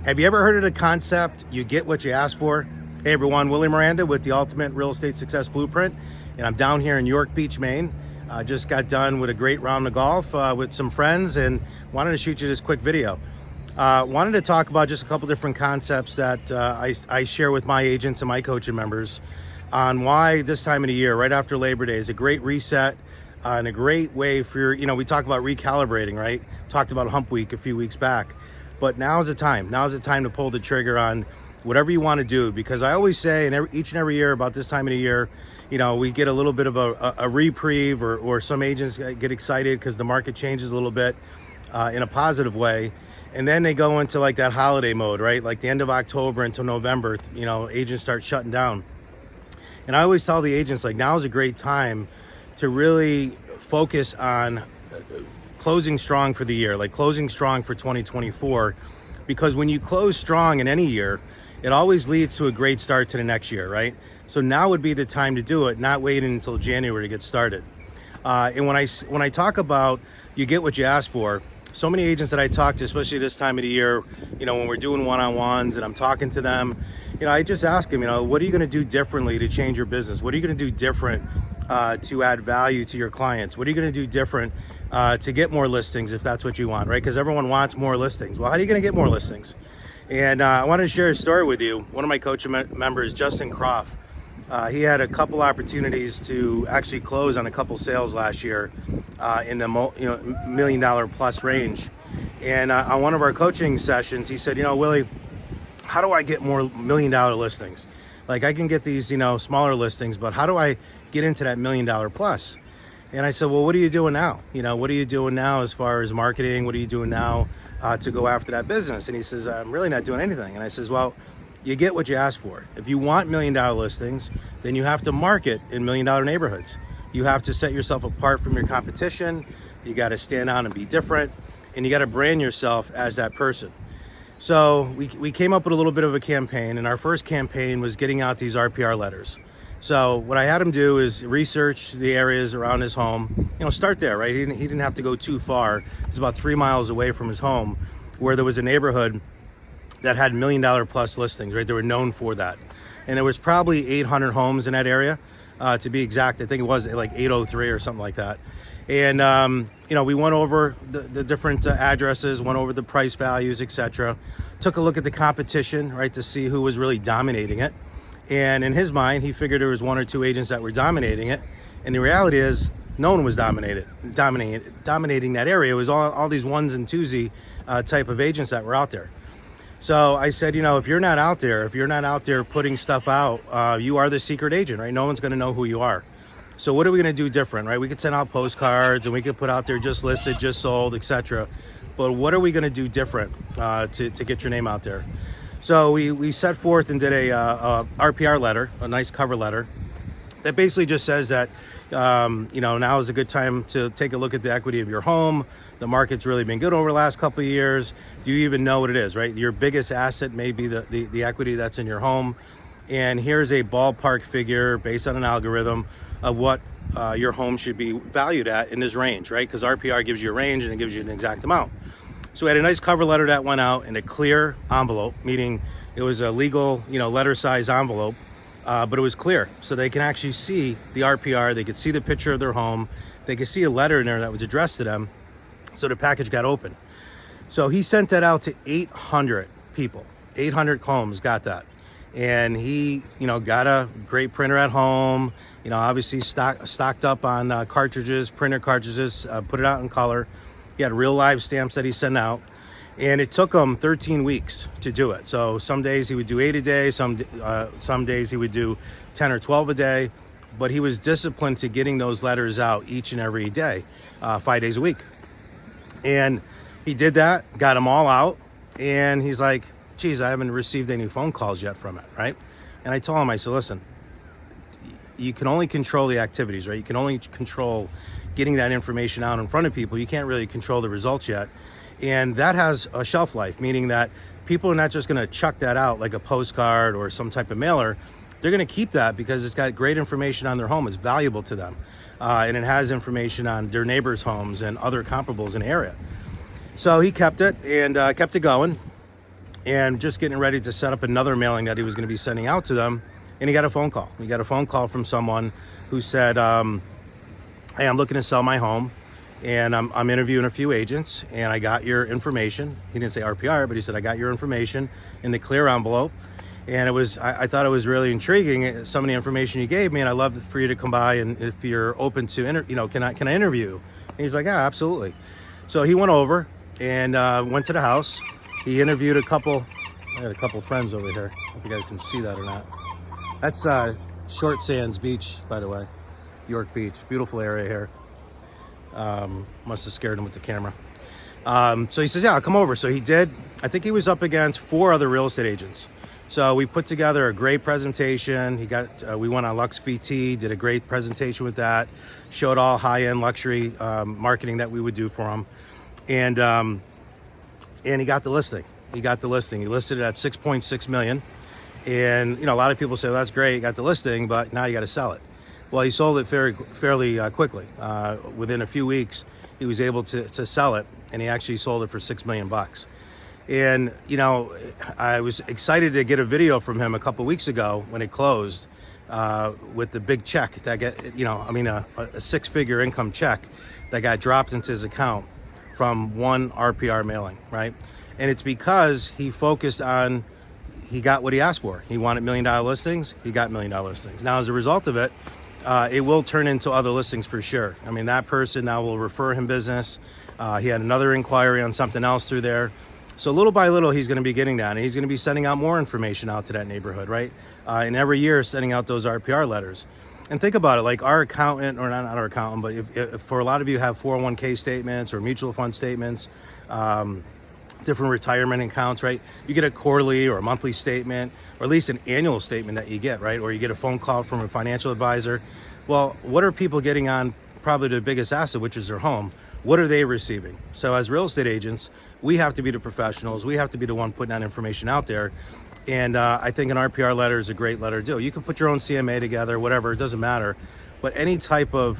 Have you ever heard of the concept, you get what you ask for? Hey everyone, Willie Miranda with the Ultimate Real Estate Success Blueprint, and I'm down here in York Beach, Maine. Just got done with a great round of golf with some friends and wanted to shoot you this quick video. Wanted to talk about just a couple different concepts that I share with my agents and my coaching members on why this time of the year, right after Labor Day, is a great reset and a great way for we talk about recalibrating, right? Talked about Hump Week a few weeks back. But now's the time. Now's the time to pull the trigger on whatever you want to do, because I always say, each and every year about this time of the year, we get a little bit of a reprieve, or some agents get excited because the market changes a little bit in a positive way, and then they go into like that holiday mode, right? Like the end of October until November, agents start shutting down. And I always tell the agents, like, now is a great time to really focus on closing strong for the year, like closing strong for 2024, because when you close strong in any year, it always leads to a great start to the next year, right? So now would be the time to do it, not waiting until January to get started. And when I talk about you get what you ask for, so many agents that I talk to, especially this time of the year, when we're doing one-on-ones and I'm talking to them, I just ask them, what are you going to do differently to change your business? What are you going to do different to add value to your clients? What are you going to do different to get more listings, if that's what you want, right? Because everyone wants more listings. Well, how are you going to get more listings? And I wanted to share a story with you. One of my coaching members, Justin Croft, he had a couple opportunities to actually close on a couple sales last year in the $1 million plus range. And on one of our coaching sessions, he said, Willie, how do I get more $1 million listings? Like, I can get these, smaller listings, but how do I get into that $1 million plus? And I said, well, what are you doing now? What are you doing now as far as marketing? What are you doing now to go after that business? And he says, I'm really not doing anything. And I says, well, you get what you ask for. If you want $1 million listings, then you have to market in $1 million neighborhoods. You have to set yourself apart from your competition. You got to stand out and be different, and you got to brand yourself as that person. So we came up with a little bit of a campaign, and our first campaign was getting out these RPR letters. So what I had him do is research the areas around his home. Start there, right? He didn't have to go too far. He's about 3 miles away from his home, where there was a neighborhood that had $1 million plus listings, right? They were known for that. And there was probably 800 homes in that area, to be exact. I think it was like 803 or something like that. And, we went over the different addresses, went over the price values, etc. Took a look at the competition, right, to see who was really dominating it. And in his mind, he figured there was 1 or 2 agents that were dominating it. And the reality is, no one was dominating that area. It was all these ones and twosy type of agents that were out there. So I said, if you're not out there putting stuff out, you are the secret agent, right? No one's going to know who you are. So what are we going to do different, right? We could send out postcards and we could put out there just listed, just sold, etc. But what are we going to do different to get your name out there? So we set forth and did a RPR letter, a nice cover letter that basically just says that, now is a good time to take a look at the equity of your home. The market's really been good over the last couple of years. Do you even know what it is, right? Your biggest asset may be the equity that's in your home. And here's a ballpark figure based on an algorithm of what your home should be valued at in this range, right? Because RPR gives you a range and it gives you an exact amount. So we had a nice cover letter that went out in a clear envelope, meaning it was a legal, letter size envelope, but it was clear. So they can actually see the RPR, they could see the picture of their home, they could see a letter in there that was addressed to them. So the package got open. So he sent that out to 800 people. 800 homes got that. And he, got a great printer at home, obviously stocked up on printer cartridges, put it out in color. He had real live stamps that he sent out. And it took him 13 weeks to do it. So some days he would do 8 a day, some days he would do 10 or 12 a day. But he was disciplined to getting those letters out each and every day, 5 days a week. And he did that, got them all out, and he's like, geez, I haven't received any phone calls yet from it, right? And I told him, I said, listen, you can only control the activities, right? You can only control getting that information out in front of people. You can't really control the results yet. And that has a shelf life, meaning that people are not just gonna chuck that out like a postcard or some type of mailer. They're gonna keep that because it's got great information on their home. It's valuable to them. And it has information on their neighbors' homes and other comparables in the area. So he kept it and kept it going. and just getting ready to set up another mailing that he was going to be sending out to them. And he got a phone call. He got a phone call from someone who said, hey, I'm looking to sell my home, and I'm interviewing a few agents, and I got your information. He didn't say RPR, but he said, I got your information in the clear envelope. And it was, I thought it was really intriguing, some of the information you gave me, and I'd love for you to come by, and if you're open to, can I interview? And he's like, yeah, absolutely. So he went over and went to the house. He interviewed a couple. I got a couple friends over here. I hope you guys can see that or not. That's Short Sands Beach, by the way. York Beach, beautiful area here. Must have scared him with the camera. So he says, yeah, I'll come over. So he did. I think he was up against 4 other real estate agents. So we put together a great presentation. We went on Lux VT, did a great presentation with that, showed all high-end luxury marketing that we would do for him. And he got the listing. He listed it at 6.6 million. And, a lot of people say, well, that's great, you got the listing, but now you got to sell it. Well, he sold it fairly quickly. Within a few weeks, he was able to sell it, and he actually sold it for $6 million. And, I was excited to get a video from him a couple weeks ago when it closed with the big check that a 6-figure income check that got dropped into his account from one RPR mailing, right? And it's because he focused on, he got what he asked for. He wanted $1 million listings, he got $1 million listings. Now, as a result of it, it will turn into other listings for sure. That person now will refer him business. He had another inquiry on something else through there. So little by little, he's going to be getting that, and he's going to be sending out more information out to that neighborhood, right? And every year sending out those RPR letters. And think about it, like our accountant, or not our accountant, but if for a lot of you have 401k statements or mutual fund statements, different retirement accounts, right? You get a quarterly or a monthly statement, or at least an annual statement that you get, right? Or you get a phone call from a financial advisor. Well, what are people getting on probably the biggest asset, which is their home? What are they receiving? So as real estate agents, we have to be the professionals. We have to be the one putting that information out there. And I think an RPR letter is a great letter to do. You can put your own CMA together, whatever, it doesn't matter. But any type of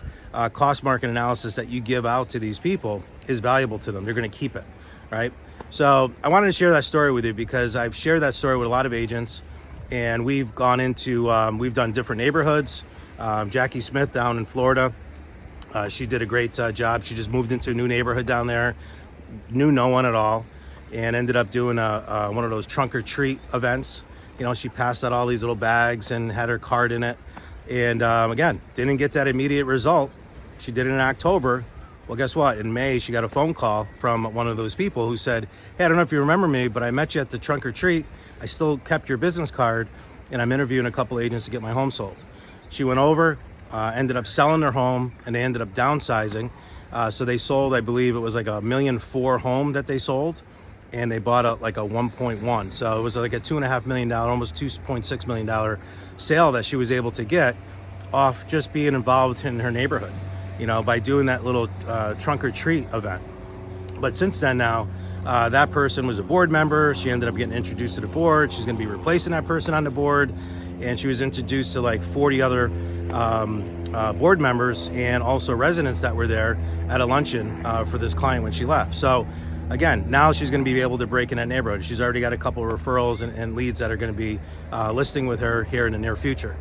cost market analysis that you give out to these people is valuable to them. They're going to keep it, right? So I wanted to share that story with you because I've shared that story with a lot of agents, and we've gone into, we've done different neighborhoods. Jackie Smith down in Florida, she did a great job. She just moved into a new neighborhood down there, knew no one at all, and ended up doing one of those trunk or treat events. She passed out all these little bags and had her card in it. And again, didn't get that immediate result. She did it in October. Well, guess what? In May, she got a phone call from one of those people who said, hey, I don't know if you remember me, but I met you at the trunk or treat. I still kept your business card, and I'm interviewing a couple agents to get my home sold. She went over, ended up selling their home, and they ended up downsizing. So they sold, I believe it was like $1.4 million home that they sold, and they bought a 1.1. So it was like a $2.5 million, almost $2.6 million sale that she was able to get off just being involved in her neighborhood, by doing that little trunk or treat event. But since then now, that person was a board member. She ended up getting introduced to the board. She's going to be replacing that person on the board. And she was introduced to like 40 other board members and also residents that were there at a luncheon for this client when she left. So again, now she's going to be able to break in that neighborhood. She's already got a couple of referrals and leads that are going to be listing with her here in the near future.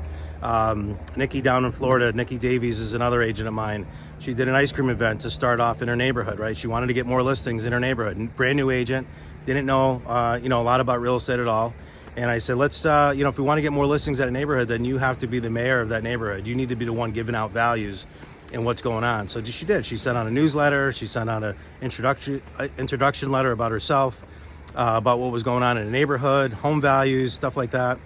Nikki down in Florida, Nikki Davies is another agent of mine. She did an ice cream event to start off in her neighborhood, right? She wanted to get more listings in her neighborhood. Brand new agent, didn't know, a lot about real estate at all. And I said, let's, if we want to get more listings at a neighborhood, then you have to be the mayor of that neighborhood. You need to be the one giving out values and what's going on. So she did. She sent out a newsletter. She sent out an introduction letter about herself, about what was going on in the neighborhood, home values, stuff like that.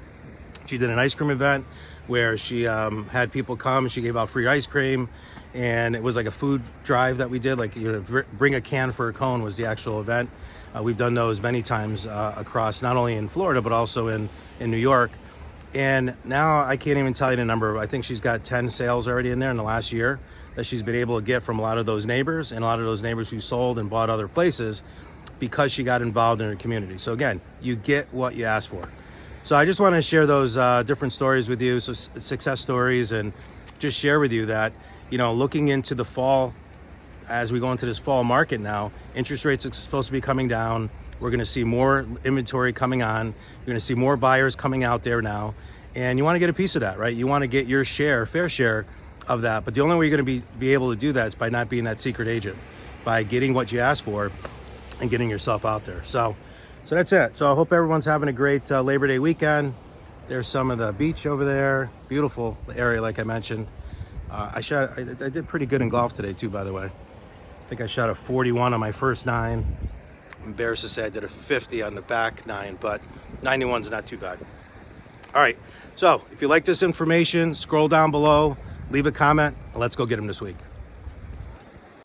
She did an ice cream event where she had people come. She gave out free ice cream, and it was like a food drive that we did. Like, bring a can for a cone was the actual event. We've done those many times across, not only in Florida, but also in New York. And now I can't even tell you the number. I think she's got 10 sales already in there in the last year that she's been able to get from a lot of those neighbors, and a lot of those neighbors who sold and bought other places because she got involved in her community. So again, you get what you ask for. So I just want to share those different stories with you, so success stories, and just share with you that, looking into the fall, as we go into this fall market now, interest rates are supposed to be coming down. We're going to see more inventory coming on. You're going to see more buyers coming out there now. And you want to get a piece of that, right? You want to get your share, fair share of that. But the only way you're going to be able to do that is by not being that secret agent, by getting what you asked for and getting yourself out there. So that's it. So I hope everyone's having a great Labor Day weekend. There's some of the beach over there. Beautiful area, like I mentioned. I did pretty good in golf today too, by the way. I think I shot a 41 on my first 9. I'm embarrassed to say I did a 50 on the back 9, but 91's not too bad. All right, so if you like this information, scroll down below, leave a comment, and let's go get them this week.